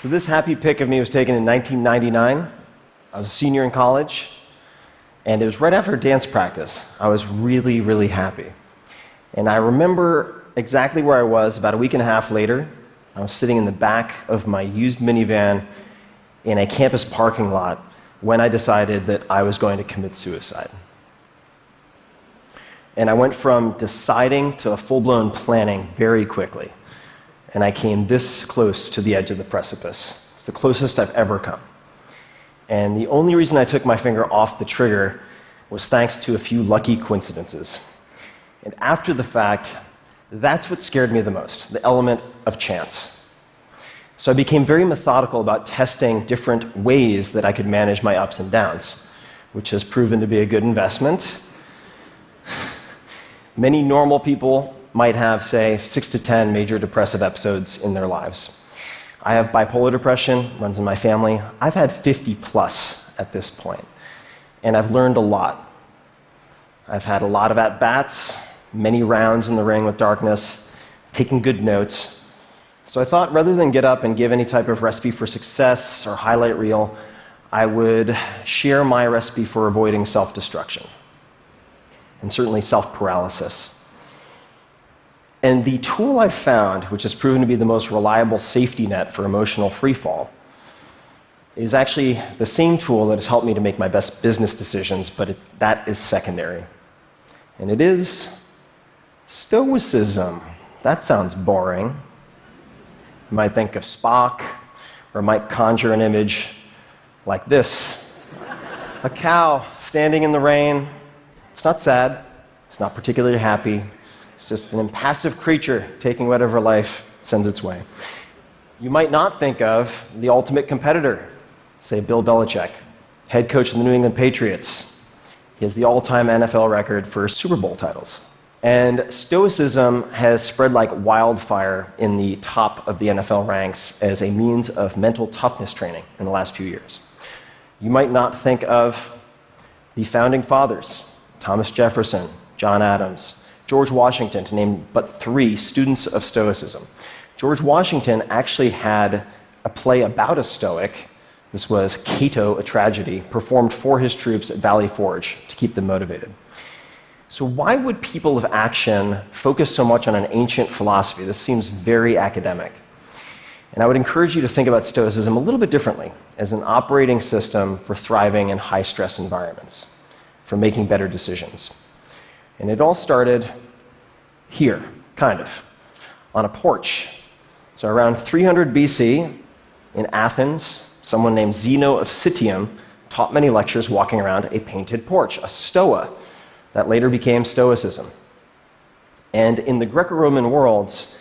So this happy pic of me was taken in 1999. I was a senior in college, and it was right after dance practice. I was really, really happy. And I remember exactly where I was about a week and a half later. I was sitting in the back of my used minivan in a campus parking lot when I decided that I was going to commit suicide. And I went from deciding to a full-blown planning very quickly. And I came this close to the edge of the precipice. It's the closest I've ever come. And the only reason I took my finger off the trigger was thanks to a few lucky coincidences. And after the fact, that's what scared me the most, the element of chance. So I became very methodical about testing different ways that I could manage my ups and downs, which has proven to be a good investment. Many normal people might have, say, 6 to 10 major depressive episodes in their lives. I have bipolar depression, runs in my family. I've had 50 plus at this point, and I've learned a lot. I've had a lot of at-bats, many rounds in the ring with darkness, taken good notes. So I thought rather than get up and give any type of recipe for success or highlight reel, I would share my recipe for avoiding self-destruction, and certainly self-paralysis. And the tool I've found, which has proven to be the most reliable safety net for emotional freefall, is actually the same tool that has helped me to make my best business decisions, but that is secondary. And it is Stoicism. That sounds boring. You might think of Spock, or might conjure an image like this. A cow standing in the rain. It's not sad. It's not particularly happy. It's just an impassive creature taking whatever life sends its way. You might not think of the ultimate competitor, say Bill Belichick, head coach of the New England Patriots. He has the all-time NFL record for Super Bowl titles. And Stoicism has spread like wildfire in the top of the NFL ranks as a means of mental toughness training in the last few years. You might not think of the founding fathers, Thomas Jefferson, John Adams, George Washington, to name but 3 students of Stoicism. George Washington actually had a play about a Stoic. This was Cato, a Tragedy, performed for his troops at Valley Forge to keep them motivated. So why would people of action focus so much on an ancient philosophy? This seems very academic. And I would encourage you to think about Stoicism a little bit differently, as an operating system for thriving in high-stress environments, for making better decisions. And it all started here, kind of, on a porch. So around 300 BC, in Athens, someone named Zeno of Citium taught many lectures walking around a painted porch, a stoa, that later became Stoicism. And in the Greco-Roman worlds,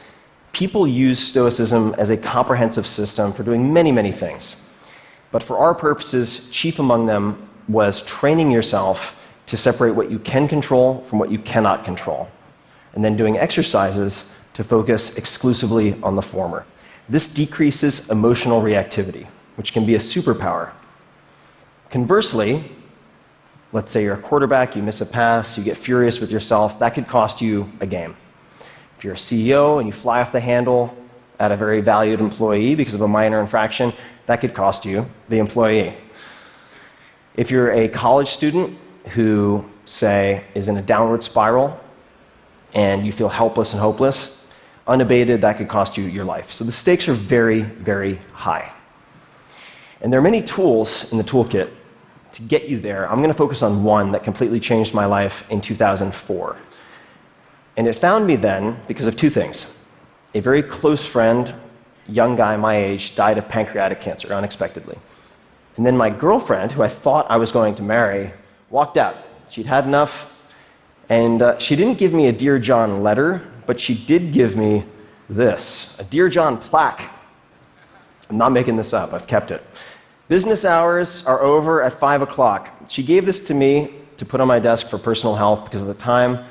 people used Stoicism as a comprehensive system for doing many, many things. But for our purposes, chief among them was training yourself to separate what you can control from what you cannot control, and then doing exercises to focus exclusively on the former. This decreases emotional reactivity, which can be a superpower. Conversely, let's say you're a quarterback, you miss a pass, you get furious with yourself, that could cost you a game. If you're a CEO and you fly off the handle at a very valued employee because of a minor infraction, that could cost you the employee. If you're a college student who, say, is in a downward spiral and you feel helpless and hopeless, unabated, that could cost you your life. So the stakes are very, very high. And there are many tools in the toolkit to get you there. I'm going to focus on one that completely changed my life in 2004. And it found me then because of 2 things. A very close friend, young guy my age, died of pancreatic cancer unexpectedly. And then my girlfriend, who I thought I was going to marry, walked out. She'd had enough, and she didn't give me a Dear John letter, but she did give me this, a Dear John plaque. I'm not making this up, I've kept it. Business hours are over at 5 o'clock. She gave this to me to put on my desk for personal health because at the time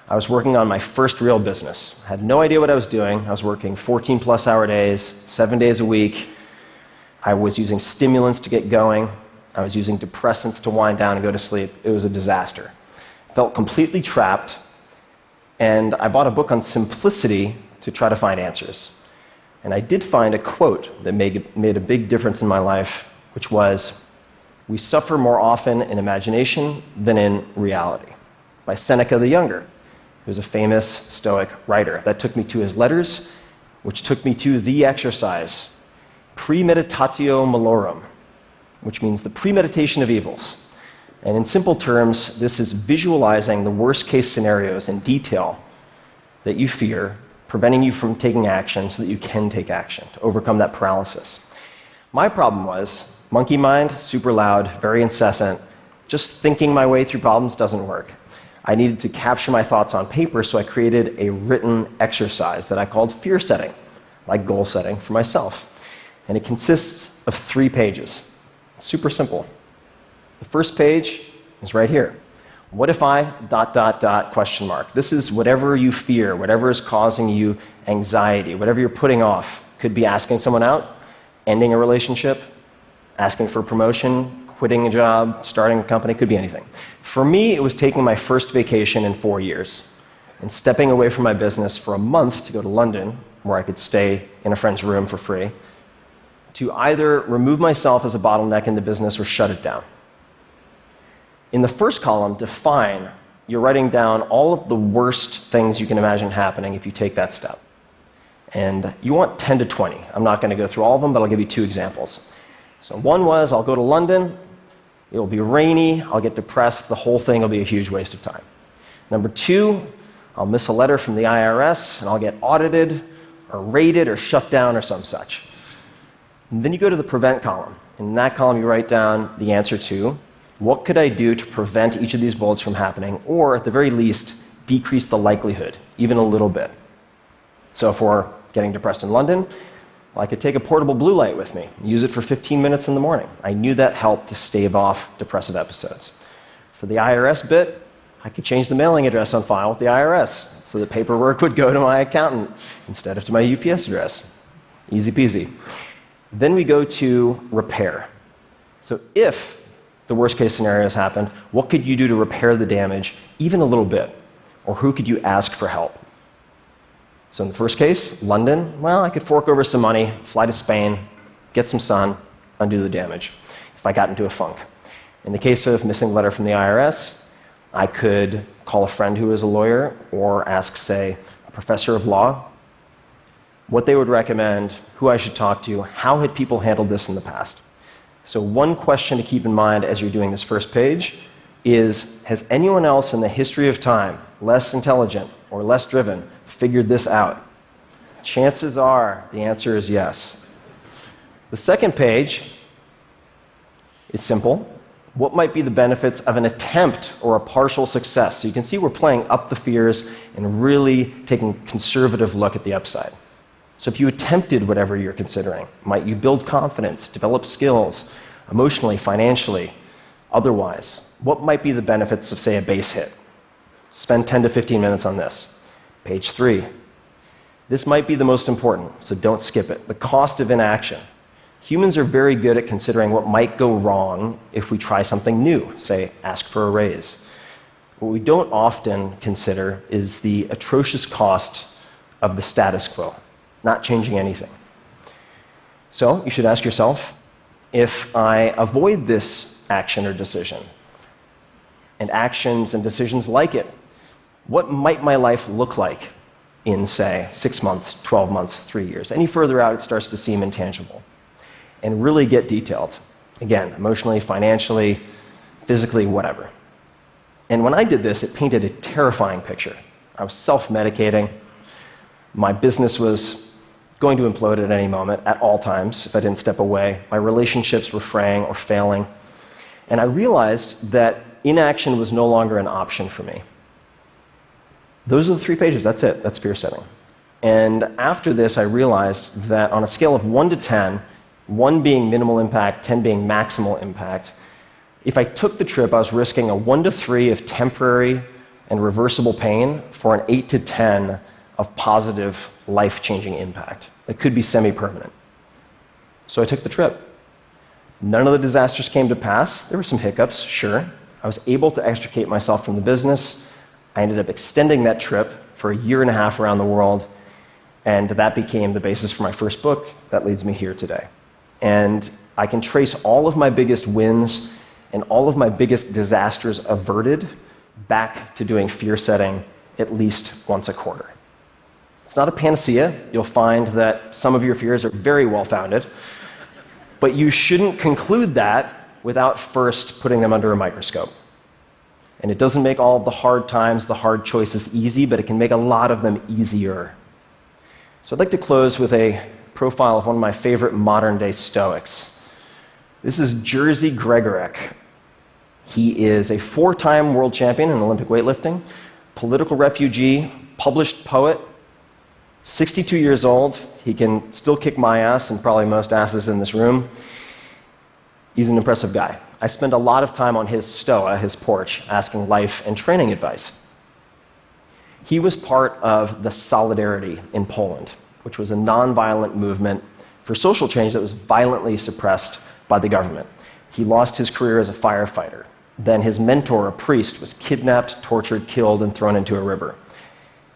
I was working on my first real business. I had no idea what I was doing. I was working 14-plus hour days, 7 days a week. I was using stimulants to get going. I was using depressants to wind down and go to sleep. It was a disaster. I felt completely trapped, and I bought a book on simplicity to try to find answers. And I did find a quote that made a big difference in my life, which was, "We suffer more often in imagination than in reality," by Seneca the Younger, who was a famous Stoic writer. That took me to his letters, which took me to the exercise, premeditatio malorum, which means the premeditation of evils. And in simple terms, this is visualizing the worst-case scenarios in detail that you fear, preventing you from taking action so that you can take action to overcome that paralysis. My problem was monkey mind, super loud, very incessant. Just thinking my way through problems doesn't work. I needed to capture my thoughts on paper, so I created a written exercise that I called fear setting, like goal setting for myself. And it consists of 3 pages. Super simple. The first page is right here. What if I ... question mark. This is whatever you fear, whatever is causing you anxiety, whatever you're putting off. Could be asking someone out, ending a relationship, asking for a promotion, quitting a job, starting a company, could be anything. For me, it was taking my first vacation in 4 years and stepping away from my business for a month to go to London, where I could stay in a friend's room for free, to either remove myself as a bottleneck in the business or shut it down. In the first column, define, you're writing down all of the worst things you can imagine happening if you take that step. And you want 10 to 20. I'm not going to go through all of them, but I'll give you 2 examples. So one was, I'll go to London, it'll be rainy, I'll get depressed, the whole thing will be a huge waste of time. Number 2, I'll miss a letter from the IRS, and I'll get audited, or raided, or shut down, or some such. And then you go to the prevent column. In that column, you write down the answer to, what could I do to prevent each of these bullets from happening, or at the very least, decrease the likelihood, even a little bit. So if we're getting depressed in London, well, I could take a portable blue light with me, use it for 15 minutes in the morning. I knew that helped to stave off depressive episodes. For the IRS bit, I could change the mailing address on file with the IRS, so the paperwork would go to my accountant instead of to my UPS address. Easy peasy. Then we go to repair. So if the worst case scenarios happened, what could you do to repair the damage even a little bit? Or who could you ask for help? So in the first case, London, well, I could fork over some money, fly to Spain, get some sun, undo the damage if I got into a funk. In the case of missing a letter from the IRS, I could call a friend who is a lawyer or ask, say, a professor of law what they would recommend, who I should talk to, how had people handled this in the past. So one question to keep in mind as you're doing this first page is, has anyone else in the history of time, less intelligent or less driven, figured this out? Chances are the answer is yes. The second page is simple. What might be the benefits of an attempt or a partial success? So you can see we're playing up the fears and really taking a conservative look at the upside. So if you attempted whatever you're considering, might you build confidence, develop skills, emotionally, financially, otherwise? What might be the benefits of, say, a base hit? Spend 10 to 15 minutes on this. Page 3. This might be the most important, so don't skip it. The cost of inaction. Humans are very good at considering what might go wrong if we try something new, say, ask for a raise. What we don't often consider is the atrocious cost of the status quo, not changing anything. So you should ask yourself, if I avoid this action or decision, and actions and decisions like it, what might my life look like in, say, 6 months, 12 months, 3 years? Any further out, it starts to seem intangible. And really get detailed. Again, emotionally, financially, physically, whatever. And when I did this, it painted a terrifying picture. I was self-medicating. My business was going to implode at any moment, at all times, if I didn't step away. My relationships were fraying or failing. And I realized that inaction was no longer an option for me. Those are the 3 pages. That's it. That's fear setting. And after this, I realized that on a scale of 1 to 10, 1 being minimal impact, 10 being maximal impact, if I took the trip, I was risking a 1 to 3 of temporary and reversible pain for an 8 to 10 of positive, life-changing impact that could be semi-permanent. So I took the trip. None of the disasters came to pass. There were some hiccups, sure. I was able to extricate myself from the business. I ended up extending that trip for a 1.5 years around the world. And that became the basis for my first book that leads me here today. And I can trace all of my biggest wins and all of my biggest disasters averted back to doing fear setting at least once a quarter. It's not a panacea. You'll find that some of your fears are very well-founded, but you shouldn't conclude that without first putting them under a microscope. And it doesn't make all of the hard times, the hard choices easy, but it can make a lot of them easier. So I'd like to close with a profile of one of my favorite modern-day Stoics. This is Jerzy Gregorek. He is a 4-time world champion in Olympic weightlifting, political refugee, published poet, 62 years old. He can still kick my ass and probably most asses in this room. He's an impressive guy. I spend a lot of time on his stoa, his porch, asking life and training advice. He was part of the Solidarity in Poland, which was a nonviolent movement for social change that was violently suppressed by the government. He lost his career as a firefighter. Then his mentor, a priest, was kidnapped, tortured, killed, and thrown into a river.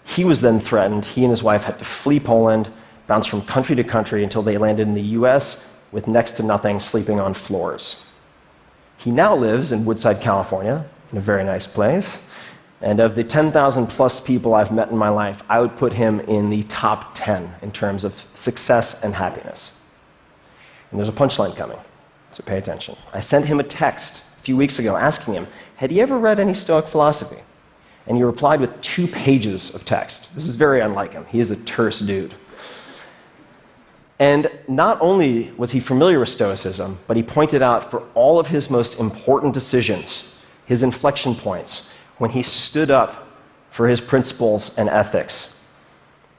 He was then threatened. He and his wife had to flee Poland, bounce from country to country until they landed in the US with next to nothing, sleeping on floors. He now lives in Woodside, California, in a very nice place. And of the 10,000 plus people I've met in my life, I would put him in the top 10 in terms of success and happiness. And there's a punchline coming, so pay attention. I sent him a text a few weeks ago asking him, had he ever read any Stoic philosophy? And he replied with 2 pages of text. This is very unlike him. He is a terse dude. And not only was he familiar with Stoicism, but he pointed out for all of his most important decisions, his inflection points, when he stood up for his principles and ethics,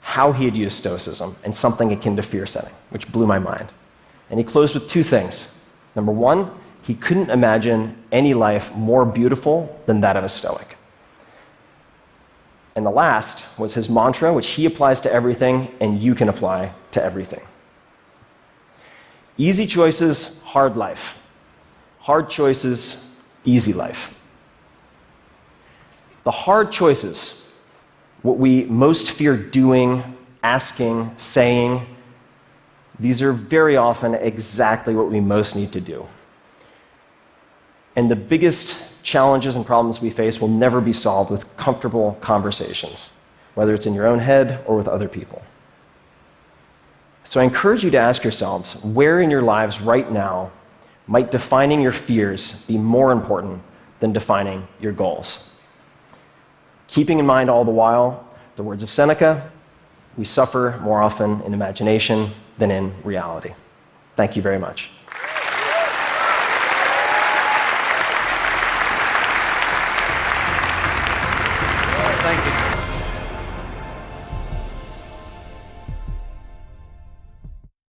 how he had used Stoicism and something akin to fear setting, which blew my mind. And he closed with 2 things. Number 1, he couldn't imagine any life more beautiful than that of a Stoic. And the last was his mantra, which he applies to everything, and you can apply to everything. Easy choices, hard life. Hard choices, easy life. The hard choices, what we most fear doing, asking, saying, these are very often exactly what we most need to do. And the biggest challenges and problems we face will never be solved with comfortable conversations, whether it's in your own head or with other people. So I encourage you to ask yourselves, where in your lives right now might defining your fears be more important than defining your goals? Keeping in mind all the while the words of Seneca, we suffer more often in imagination than in reality. Thank you very much.